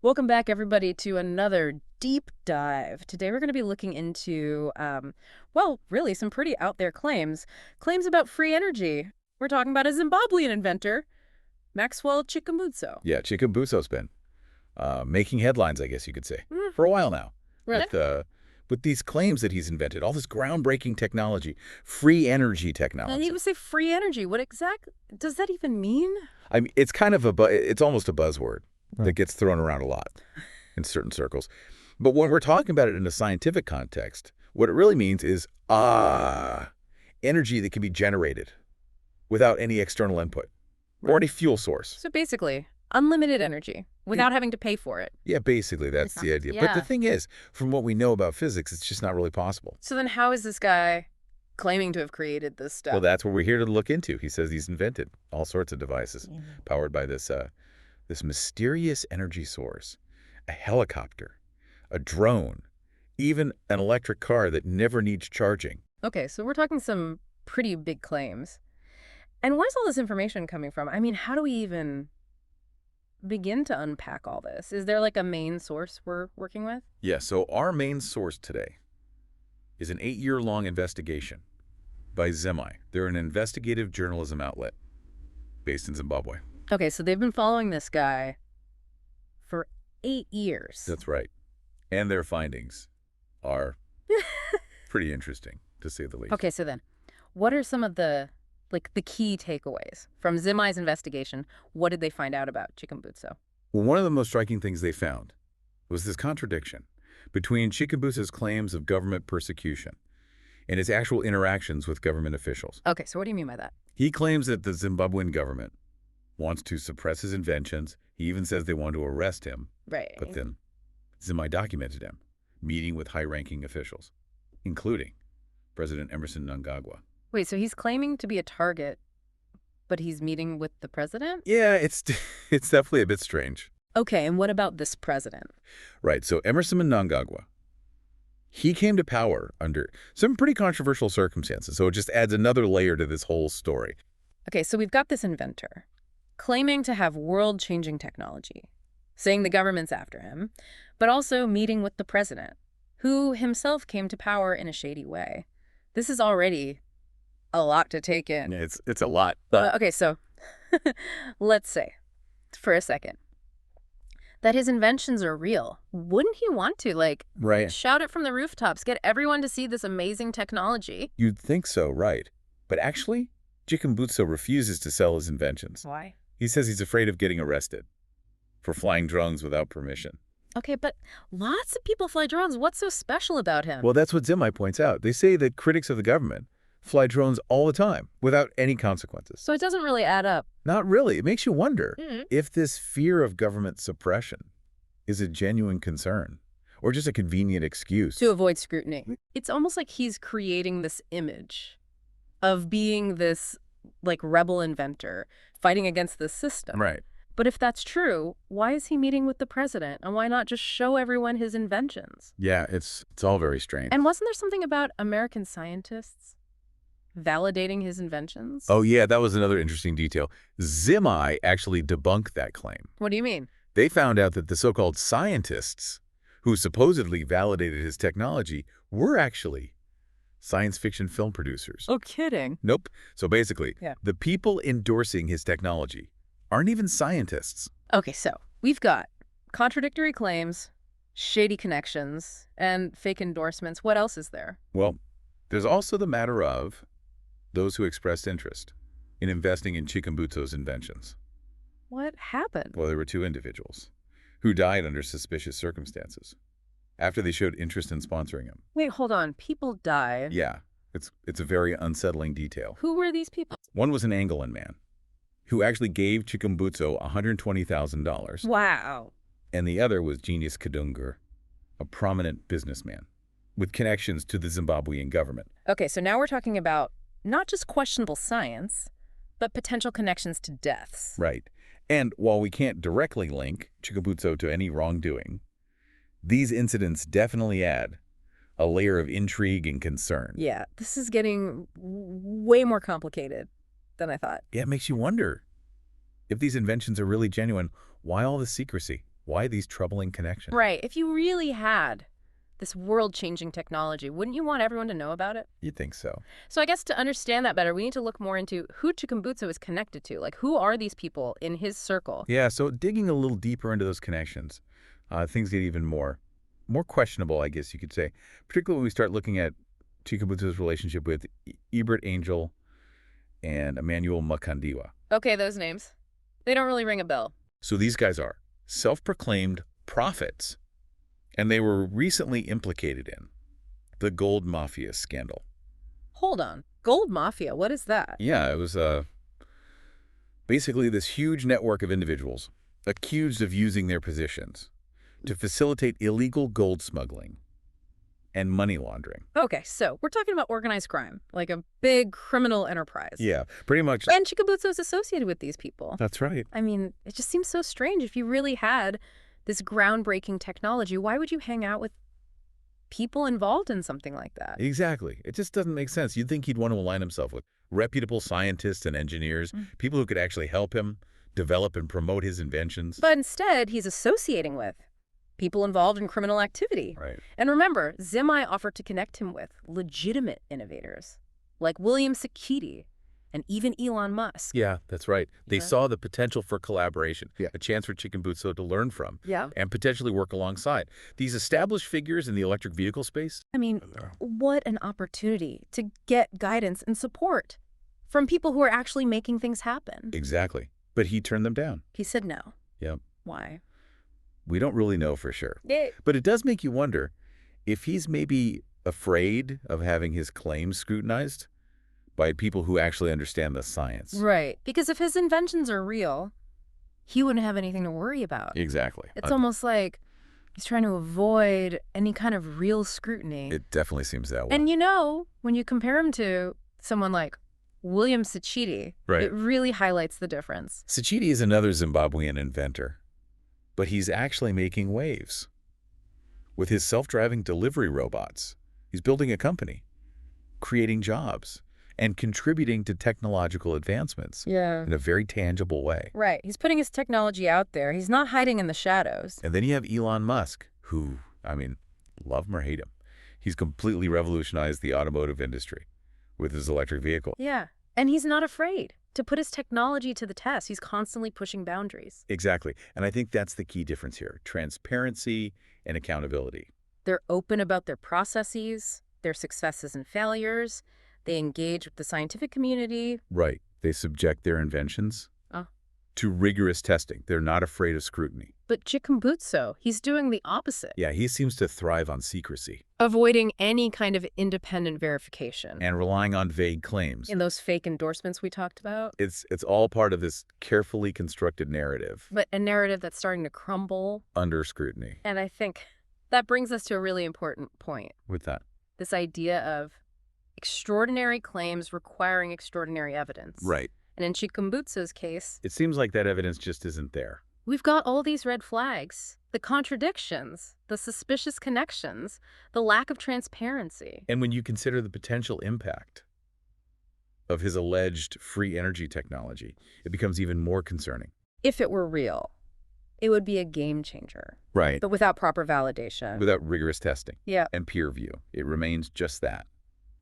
Welcome back, everybody, to another deep dive. Today we're going to be looking into, well, really some pretty out there claims. Claims about free energy. We're talking about a Zimbabwean inventor, Maxwell Chikumbutso. Yeah, Chikumbutso's been making headlines, I guess you could say, for a while now. Really? With these claims that he's invented, all this groundbreaking technology, free energy And technology. you would say free energy. What exactly does that even mean? I mean, it's kind of it's almost a buzzword that gets thrown around a lot in certain circles. But when we're talking about it in a scientific context, what it really means is, energy that can be generated without any external input or any fuel source. So basically, unlimited energy without having to pay for it. Yeah, basically, that's the idea. But the thing is, from what we know about physics, it's just not really possible. So then how is this guy claiming to have created this stuff? Well, that's what we're here to look into. He says he's invented all sorts of devices powered by this mysterious energy source, a helicopter, a drone, even an electric car that never needs charging. Okay, so we're talking some pretty big claims. And where's all this information coming from? I mean, how do we even begin to unpack all this? Is there like a main source we're working with? Yeah, so our main source today is an 8-year-long investigation by Zemi. They're an investigative journalism outlet based in Zimbabwe. Okay, so they've been following this guy for 8 years. That's right. And their findings are pretty interesting, to say the least. Okay, so then, what are some of the key takeaways from Zemi's investigation? What did they find out about Chikumbutso? Well, one of the most striking things they found was this contradiction between Chikumbutso's claims of government persecution and his actual interactions with government officials. Okay, so what do you mean by that? He claims that the Zimbabwean government wants to suppress his inventions. He even says they want to arrest him. Right. But then Zemi documented him meeting with high-ranking officials, including President Emerson Mnangagwa. Wait, so he's claiming to be a target, but he's meeting with the president? Yeah, it's definitely a bit strange. Okay, and what about this president? Right, so Emerson Mnangagwa, he came to power under some pretty controversial circumstances, so it just adds another layer to this whole story. Okay, so we've got this inventor claiming to have world-changing technology, saying the government's after him, but also meeting with the president, who himself came to power in a shady way. This is already a lot to take in. Yeah, it's a lot. Okay, so let's say, for a second, that his inventions are real. Wouldn't he want to, Right. shout it from the rooftops, get everyone to see this amazing technology? You'd think so, right. But actually, Chikumbutso refuses to sell his inventions. Why? He says he's afraid of getting arrested for flying drones without permission. Okay, but lots of people fly drones. What's so special about him? Well, that's what Zemi points out. They say that critics of the government fly drones all the time without any consequences. So it doesn't really add up. Not really. It makes you wonder if this fear of government suppression is a genuine concern or just a convenient excuse. To avoid scrutiny. It's almost like he's creating this image of being this, rebel inventor fighting against the system. Right. But if that's true, why is he meeting with the president? And why not just show everyone his inventions? Yeah, it's all very strange. And wasn't there something about American scientists validating his inventions? Oh, yeah, that was another interesting detail. Zemi actually debunked that claim. What do you mean? They found out that the so-called scientists who supposedly validated his technology were actually science fiction film producers. Oh, kidding. Nope. So basically, Yeah. the people endorsing his technology aren't even scientists. Okay, so we've got contradictory claims, shady connections, and fake endorsements. What else is there? Well, there's also the matter of those who expressed interest in investing in Chikumbutso's inventions. What happened? Well, there were 2 individuals who died under suspicious circumstances after they showed interest in sponsoring him. Wait, hold on. People died. Yeah, it's a very unsettling detail. Who were these people? One was an Angolan man who actually gave Chikumbutso $120,000, Wow. and the other was Genius Kadungur, a prominent businessman with connections to the Zimbabwean government. Okay, so now we're talking about not just questionable science, but potential connections to deaths. Right. And while we can't directly link Chikumbutso to any wrongdoing, these incidents definitely add a layer of intrigue and concern. Yeah, this is getting way more complicated than I thought. Yeah, it makes you wonder if these inventions are really genuine. Why all the secrecy? Why these troubling connections? Right. If you really had this world-changing technology, wouldn't you want everyone to know about it? You'd think so. So I guess to understand that better, we need to look more into who Chikumbutso is connected to. Like, who are these people in his circle? Yeah, so digging a little deeper into those connections, things get even more questionable, I guess you could say, particularly when we start looking at Chikumbutso's relationship with Ebert Angel and Emmanuel Makandiwa. Okay, those names. They don't really ring a bell. So these guys are self-proclaimed prophets, and they were recently implicated in the gold mafia scandal. Hold on. Gold Mafia, what is that? Yeah, it was basically this huge network of individuals accused of using their positions to facilitate illegal gold smuggling and money laundering. Okay, so we're talking about organized crime, like a big criminal enterprise. Yeah, pretty much. And Chikumbutso is associated with these people. That's right. I mean, it just seems so strange. If you really had this groundbreaking technology, why would you hang out with people involved in something like that? Exactly. It just doesn't make sense. You'd think he'd want to align himself with reputable scientists and engineers, people who could actually help him develop and promote his inventions. But instead, he's associating with people involved in criminal activity. Right. And remember, Zimai offered to connect him with legitimate innovators like William Sakiti and even Elon Musk. Yeah, that's right. They Yeah. saw the potential for collaboration, a chance for Chikumbutso to learn from Yeah. and potentially work alongside. These established figures in the electric vehicle space. I mean, what an opportunity to get guidance and support from people who are actually making things happen. Exactly. But he turned them down. He said no. Yep. Why? We don't really know for sure. Yeah. But it does make you wonder if he's maybe afraid of having his claims scrutinized by people who actually understand the science. Right. Because if his inventions are real, he wouldn't have anything to worry about. Exactly. It's almost like he's trying to avoid any kind of real scrutiny. It definitely seems that way. And you know, when you compare him to someone like William Sakiti, Right. it really highlights the difference. Sakiti is another Zimbabwean inventor, but he's actually making waves. With his self-driving delivery robots, he's building a company, creating jobs, and contributing to technological advancements Yeah. in a very tangible way. Right. He's putting his technology out there. He's not hiding in the shadows. And then you have Elon Musk, who, I mean, love him or hate him, he's completely revolutionized the automotive industry with his electric vehicle. Yeah. And he's not afraid to put his technology to the test. He's constantly pushing boundaries. Exactly. And I think that's the key difference here, transparency and accountability. They're open about their processes, their successes and failures. They engage with the scientific community. Right. They subject their inventions Oh. to rigorous testing. They're not afraid of scrutiny. But Chikumbutso, he's doing the opposite. Yeah, he seems to thrive on secrecy Avoiding any kind of independent verification. and relying on vague claims. In those fake endorsements we talked about. It's all part of this carefully constructed narrative But a narrative that's starting to crumble. under scrutiny. And I think that brings us to a really important point. With that. This idea of extraordinary claims requiring extraordinary evidence. Right. And in Chikumbutso's case, It seems like that evidence just isn't there. we've got all these red flags, the contradictions, the suspicious connections, the lack of transparency. And when you consider the potential impact of his alleged free energy technology, it becomes even more concerning. If it were real, it would be a game changer, Right. but without proper validation. Without rigorous testing Yeah, and peer review, it remains just that,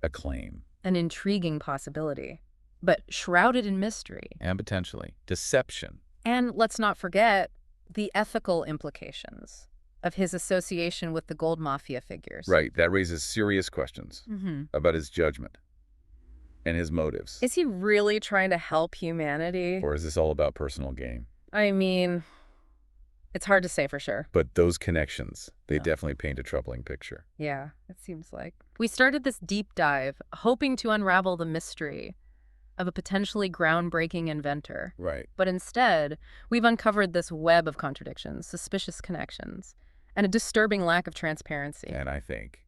a claim. an intriguing possibility, but shrouded in mystery. And potentially deception. And let's not forget the ethical implications of his association with the gold mafia figures. Right. That raises serious questions Mm-hmm. about his judgment and his motives. Is he really trying to help humanity? Or is this all about personal gain? I mean, it's hard to say for sure. But those connections, they Yeah. definitely paint a troubling picture. Yeah, it seems like. We started this deep dive hoping to unravel the mystery of a potentially groundbreaking inventor. Right. But instead, we've uncovered this web of contradictions, suspicious connections, and a disturbing lack of transparency. And I think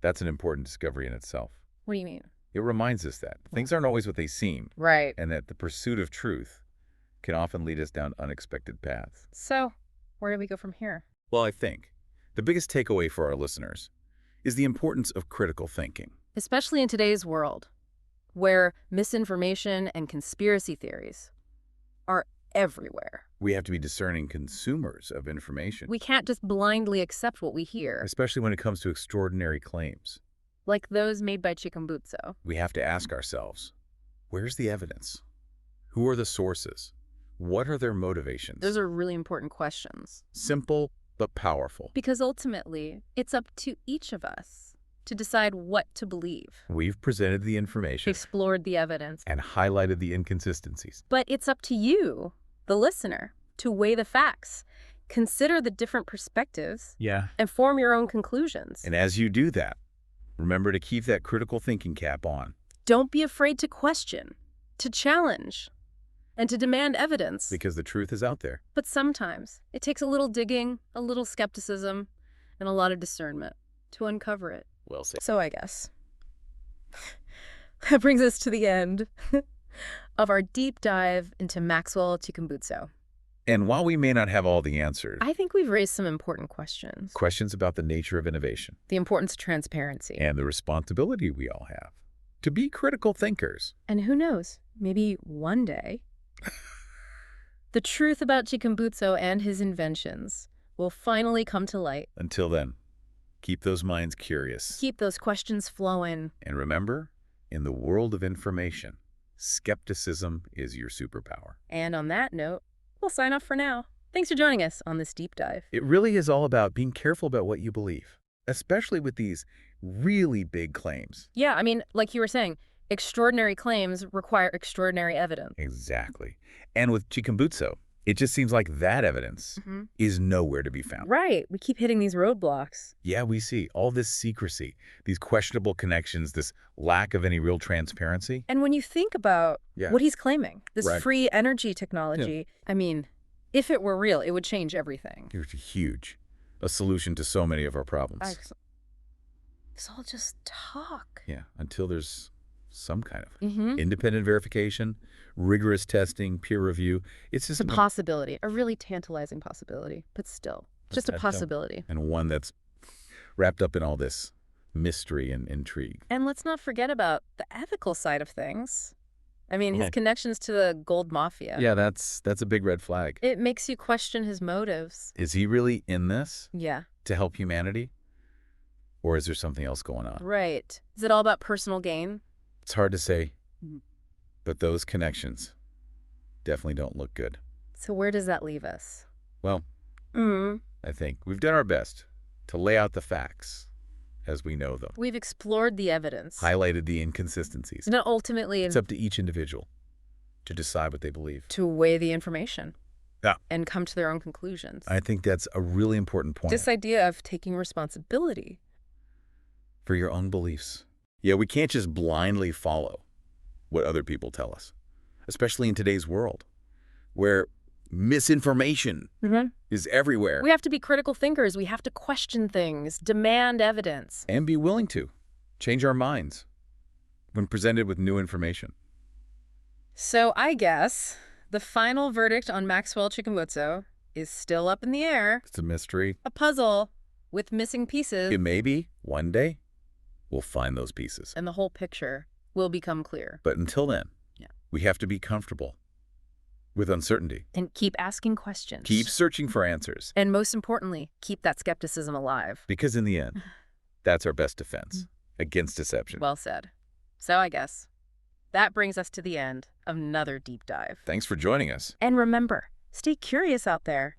that's an important discovery in itself. What do you mean? It reminds us that things aren't always what they seem, Right. and that the pursuit of truth can often lead us down unexpected paths. So, where do we go from here? Well, I think the biggest takeaway for our listeners is the importance of critical thinking. Especially in today's world, where misinformation and conspiracy theories are everywhere. We have to be discerning consumers of information, We can't just blindly accept what we hear, especially when it comes to extraordinary claims. like those made by Chikumbutso. We have to ask ourselves, where's the evidence? Who are the sources? What are their motivations? Those are really important questions. Simple but powerful. Because ultimately, it's up to each of us to decide what to believe. We've presented the information Explored the evidence. and highlighted the inconsistencies. But it's up to you, the listener, to weigh the facts, consider the different perspectives, Yeah. and form your own conclusions. And as you do that, remember to keep that critical thinking cap on. Don't be afraid to question, to challenge, and to demand evidence. Because the truth is out there. But sometimes it takes a little digging, a little skepticism, and a lot of discernment to uncover it. Well said. So I guess that brings us to the end of our deep dive into Maxwell Chikumbutso. And while we may not have all the answers, I think we've raised some important questions. questions about the nature of innovation The importance of transparency. and the responsibility we all have to be critical thinkers. And who knows, maybe one day, the truth about Chikumbutso and his inventions will finally come to light. Until then, keep those minds curious. Keep those questions flowing. And remember, in the world of information, skepticism is your superpower. And on that note, we'll sign off for now. Thanks for joining us on this deep dive. It really is all about being careful about what you believe, especially with these really big claims. Yeah, I mean, like you were saying, extraordinary claims require extraordinary evidence. Exactly. And with Chikumbutso, it just seems like that evidence is nowhere to be found. Right. We keep hitting these roadblocks. Yeah, we see all this secrecy, these questionable connections, this lack of any real transparency. And when you think about Yeah. what he's claiming, this Right. free energy technology, I mean, if it were real, it would change everything. It's huge. A solution to so many of our problems. It's all just talk. Yeah, until there's some kind of Mm-hmm. independent verification, rigorous testing, peer review. It's just It's a possibility, a really tantalizing possibility, but still, just a That's possibility. and one that's wrapped up in all this mystery and intrigue. And let's not forget about the ethical side of things. I mean, his Okay. connections to the gold mafia. Yeah, that's a big red flag. It makes you question his motives. Is he really in this Yeah, to help humanity? Or is there something else going on? right. Is it all about personal gain? It's hard to say, Mhm. but those connections definitely don't look good. So where does that leave us? Well, Mm. I think we've done our best to lay out the facts as we know them, We've explored the evidence. highlighted the inconsistencies. And ultimately, It's up to each individual to decide what they believe. to weigh the information. Yeah. And come to their own conclusions. I think that's a really important point This idea of taking responsibility. for your own beliefs. Yeah, we can't just blindly follow what other people tell us, especially in today's world where misinformation is everywhere. We have to be critical thinkers. We have to question things, demand evidence. And be willing to change our minds when presented with new information. So I guess the final verdict on Maxwell Chikumbutso is still up in the air. It's a mystery. A puzzle with missing pieces, It may be one day we'll find those pieces. and the whole picture will become clear. But until then, Yeah. we have to be comfortable with uncertainty. And keep asking questions. Keep searching for answers, And most importantly, keep that skepticism alive. because in the end, that's our best defense against deception. Well said. So I guess that brings us to the end of another deep dive. Thanks for joining us. And remember, stay curious out there.